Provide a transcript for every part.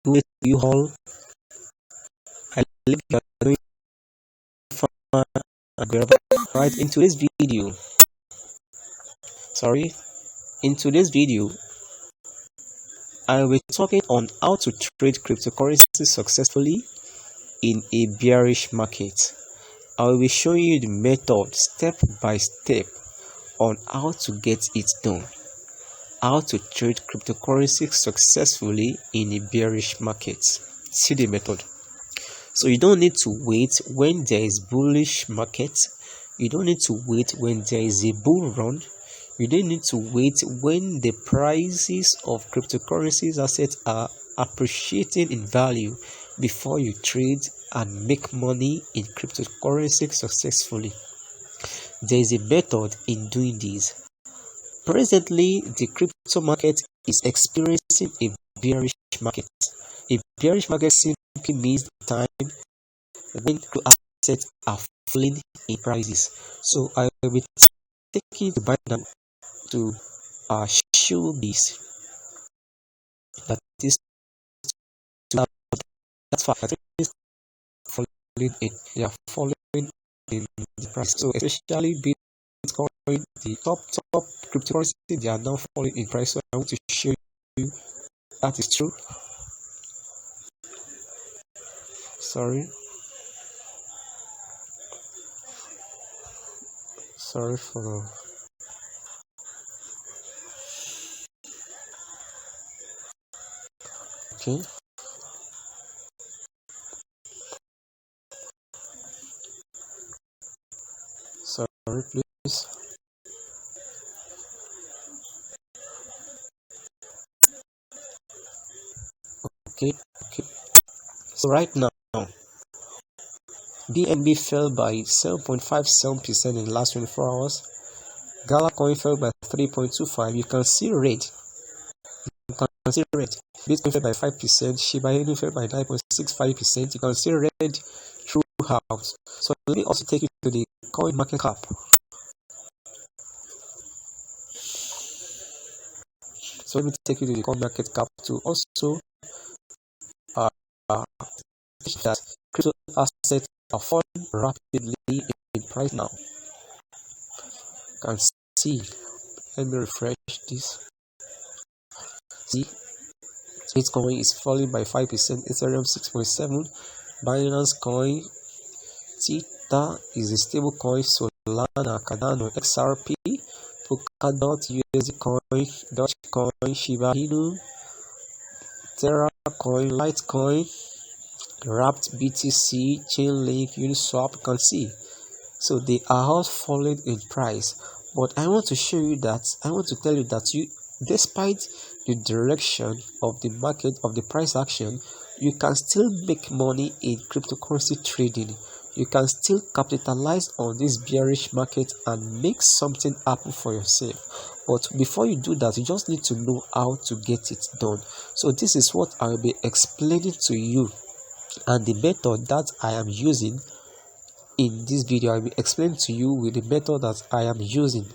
With you all, I believe you are doing fine and wherever. Right, in today's video, I will be talking on how to trade cryptocurrency successfully in a bearish market. I will be showing you the method step by step on how to get it done. How to trade cryptocurrency successfully in a bearish market. See the method. So you don't need to wait when there is bullish market. You don't need to wait when there is a bull run. You don't need to wait when the prices of cryptocurrencies assets are appreciating in value before you trade and make money in cryptocurrency successfully. There is a method in doing this. Presently, the crypto market is experiencing a bearish market. A bearish market simply means the time when crypto assets are falling in prices. So I will be taking the down to show this. That is that's far. They are falling in the price. So especially Bitcoin, the top cryptocurrency, they are now falling in price. So I want to show you that is true. Sorry for okay. Sorry, please. Okay. So right now, BNB fell by 7.57% in the last 24 hours. Gala coin fell by 3.25. You can see red. Bitcoin fell by 5%. Shiba Inu fell by 9.65%. You can see red throughout. So let me also take you to the coin market cap. So let me take you to the coin market cap to also that crypto assets are falling rapidly in price now. You can see. Let me refresh this. See, Bitcoin is falling by 5%. Ethereum 6.7%. Binance Coin, Theta is a stable coin. Solana, Cardano, XRP, Polkadot, USD Coin, Dogecoin, Shiba Inu, Terra Coin, Litecoin, Wrapped, BTC, Chainlink, Uniswap. You can see. So they are all falling in price. But I want to tell you that you, despite the direction of the market of the price action, you can still make money in cryptocurrency trading. You can still capitalize on this bearish market and make something happen for yourself. But before you do that, you just need to know how to get it done. So this is what I will be explaining to you, and the method that I am using in this video. I will explain to you with the method that I am using.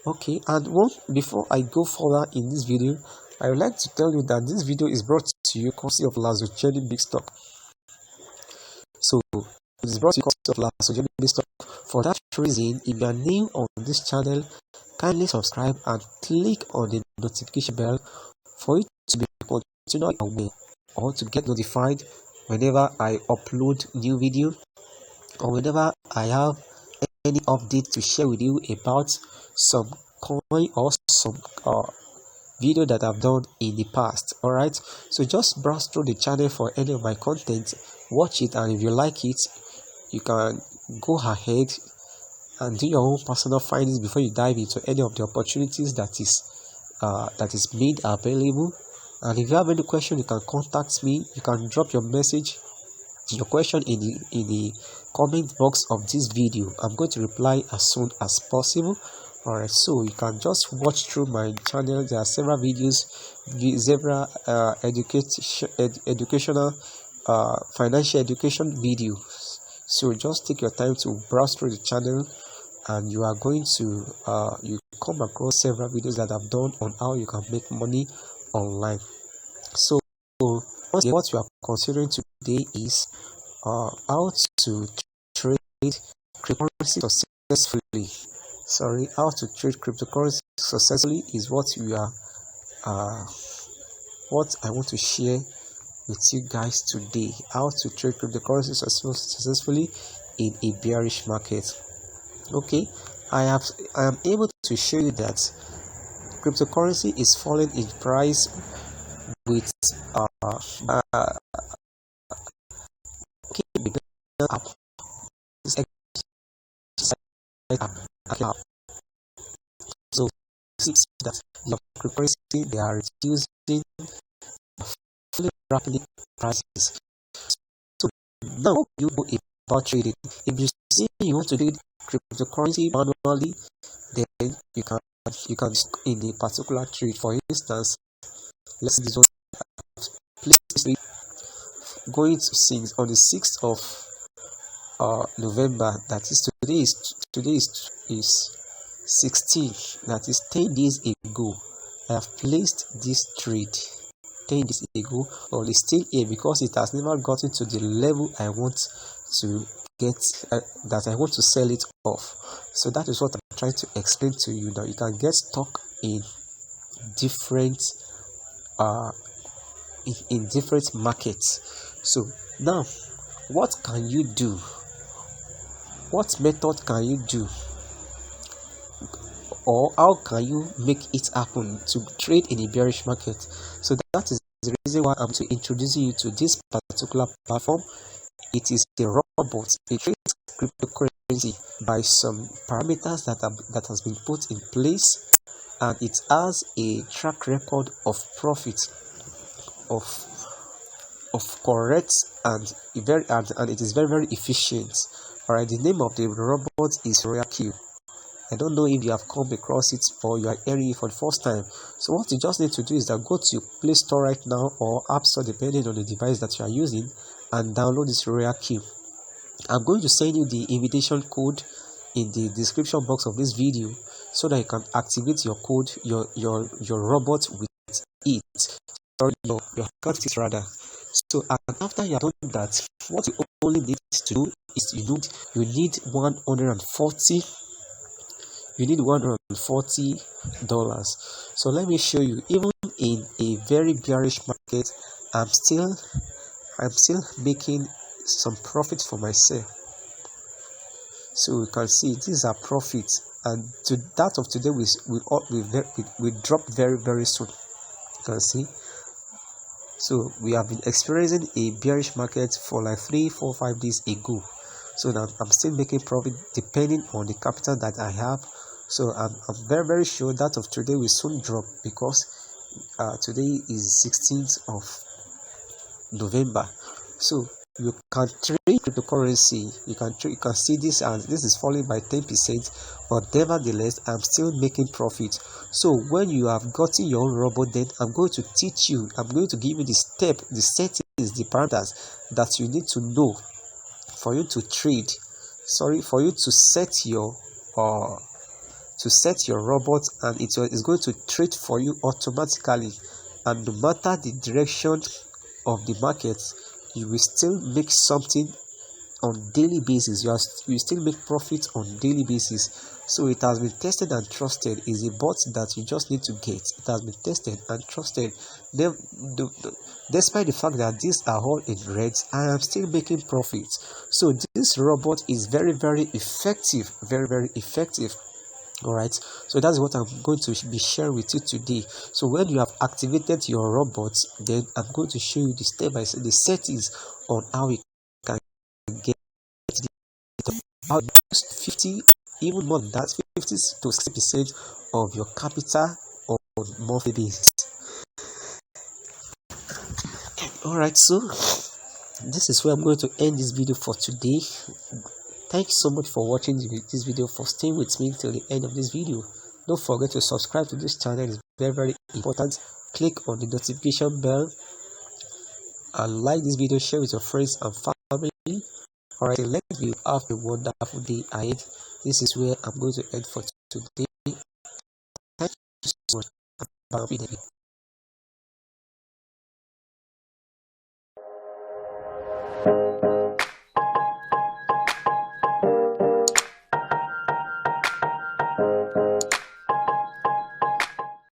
Okay, and before I go further in this video, I would like to tell you that this video is brought to you courtesy of LASOJENIC BIZZTALK. So it is brought to you courtesy of LASOJENIC BIZZTALK. For that reason, if you are new on this channel, kindly subscribe and click on the notification bell for you to be continually aware or to get notified whenever I upload new video or whenever I have any update to share with you about some coin or some video that I've done in the past. Alright, so just browse through the channel for any of my content, watch it, and if you like it, you can go ahead and do your own personal findings before you dive into any of the opportunities that is made available. And if you have any question, you can contact me. You can drop your question in the comment box of this video. I'm going to reply as soon as possible. Alright, so you can just watch through my channel. There are several videos, several educational financial education videos So just take your time to browse through the channel, and you are going to you come across several videos that I've done on how you can make money online. So what we are considering today is how to trade cryptocurrency successfully. How to trade cryptocurrency successfully is what we are what I want to share with you guys today. How to trade cryptocurrency successfully in a bearish market. Okay, I am able to show you that cryptocurrency is falling in price with app. So see that your cryptocurrency, they are reducing rapidly prices. So now you go about trading. If you see you want to trade cryptocurrency manually, then you can in a particular trade. For instance, let's do this going to sing on the 6th of November. That is today is 16. That is 10 days ago. I have placed this trade 10 days ago, or it's still here because it has never gotten to the level I want to get, that I want to sell it off. So that is what I'm trying to explain to you. Now you can get stuck in different in different markets. So now what can you do? What method can you do, or how can you make it happen to trade in a bearish market? So that is the reason why I'm introducing you to this particular platform. It is a robot. It trades cryptocurrency by some parameters that has been put in place, and it has a track record of profit, of correct and it is very efficient. Alright, the name of the robot is Royal Q. I don't know if you have come across it or you are hearing it for the first time. So what you just need to do is that go to Play Store right now or App Store, depending on the device that you are using, and download this Royal Q. I'm going to send you the invitation code in the description box of this video, so that you can activate your code, your robot with it, or your account is rather. So and after you have done that, what you only need to do is you need $140. So let me show you. Even in a very bearish market, I'm still making some profit for myself. So you can see these are profits, and to that of today we drop very soon. You can see. So we have been experiencing a bearish market for like 3, 4, 5 days ago. So now I'm still making profit depending on the capital that I have. So I'm very sure that of today will soon drop, because today is 16th of November. So you can trade cryptocurrency. You can see this, and this is falling by 10%, but nevertheless I'm still making profit. So when you have gotten your own robot, then I'm going to teach you. I'm going to give you the settings, the parameters that you need to know for you to trade. For you to set your robot, and it is going to trade for you automatically. And no matter the direction of the market, you will still make something on daily basis. You still make profit on daily basis. So it has been tested and trusted. Is a bot that you just need to get. It has been tested and trusted. Despite the fact that these are all in reds, I am still making profits. So this robot is very effective, very effective. Alright, so that's what I'm going to be sharing with you today. So when you have activated your robots, then I'm going to show you the step by step, the settings on how you can get how 50, even more than that, 50 to 60% of your capital on monthly basis. Alright, so this is where I'm going to end this video for today. Thank you so much for watching this video, for staying with me till the end of this video. Don't forget to subscribe to this channel. It's very important. Click on the notification bell and like this video, share with your friends and family. Alright, let you have a wonderful day ahead. This is where I'm going to end for today. Thank you so much. Bye.